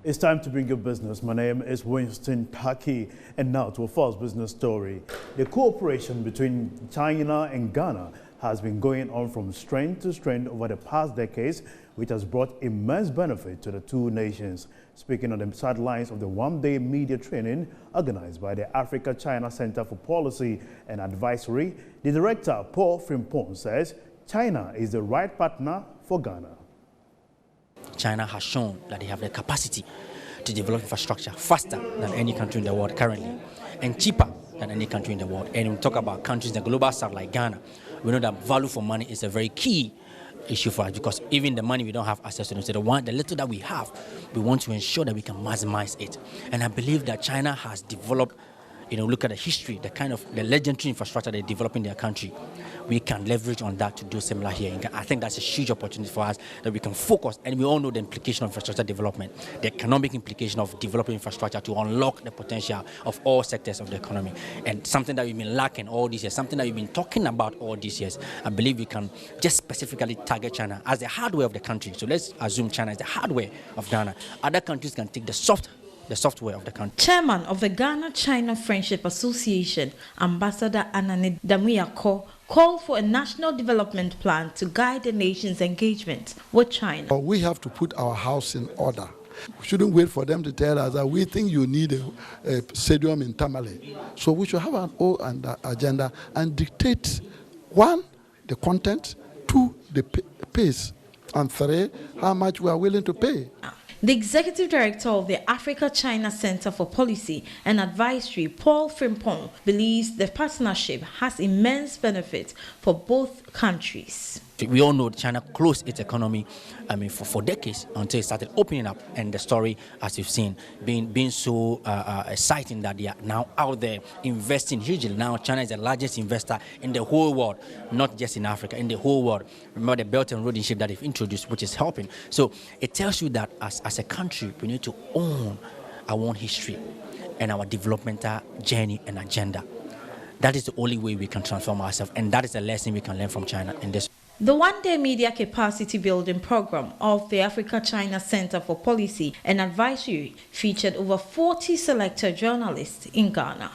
It's time to bring you business. My name is Winston Taki, and now to a first business story. The cooperation between China and Ghana has been going on from strength to strength over the past decades, which has brought immense benefit to the two nations. Speaking on the sidelines of the one-day media training organized by the Africa-China Center for Policy and Advisory, the director, Paul Frimpong, says China is the right partner for Ghana. China has shown that they have the capacity to develop infrastructure faster than any country in the world currently, and cheaper than any country in the world. And when we talk about countries in the global south like Ghana, we know that value for money is a very key issue for us, because even the money we don't have access to. So the little that we have, we want to ensure that we can maximize it. And I believe that China has developed, look at the history, the legendary infrastructure they develop in their country. We can leverage on that to do similar here. I think that's a huge opportunity for us that we can focus, and we all know the implication of infrastructure development, the economic implication of developing infrastructure to unlock the potential of all sectors of the economy. And something that we've been lacking all these years, something that we've been talking about all these years. I believe we can just specifically target China as the hardware of the country. So let's assume China is the hardware of Ghana. Other countries can take the software of the country. Chairman of the Ghana-China Friendship Association, Ambassador Anani Damuyako, called for a national development plan to guide the nation's engagement with China. We have to put our house in order. We shouldn't wait for them to tell us that we think you need a stadium in Tamale. So we should have an own agenda and dictate, 1, the content, 2, the pace, and 3, how much we are willing to pay. The Executive Director of the Africa-China Center for Policy and Advisory, Paul Frimpong, believes the partnership has immense benefits for both countries. We all know China closed its economy, for decades until it started opening up, and the story, as you've seen, being so exciting that they are now out there investing hugely. Now China is the largest investor in the whole world, not just in Africa, in the whole world. Remember the Belt and Road Initiative that they've introduced, which is helping. So it tells you that as a country, we need to own our own history and our developmental journey and agenda. That is the only way we can transform ourselves, and that is the lesson we can learn from China in this. The one-day media capacity building program of the Africa-China Center for Policy and Advisory featured over 40 selected journalists in Ghana.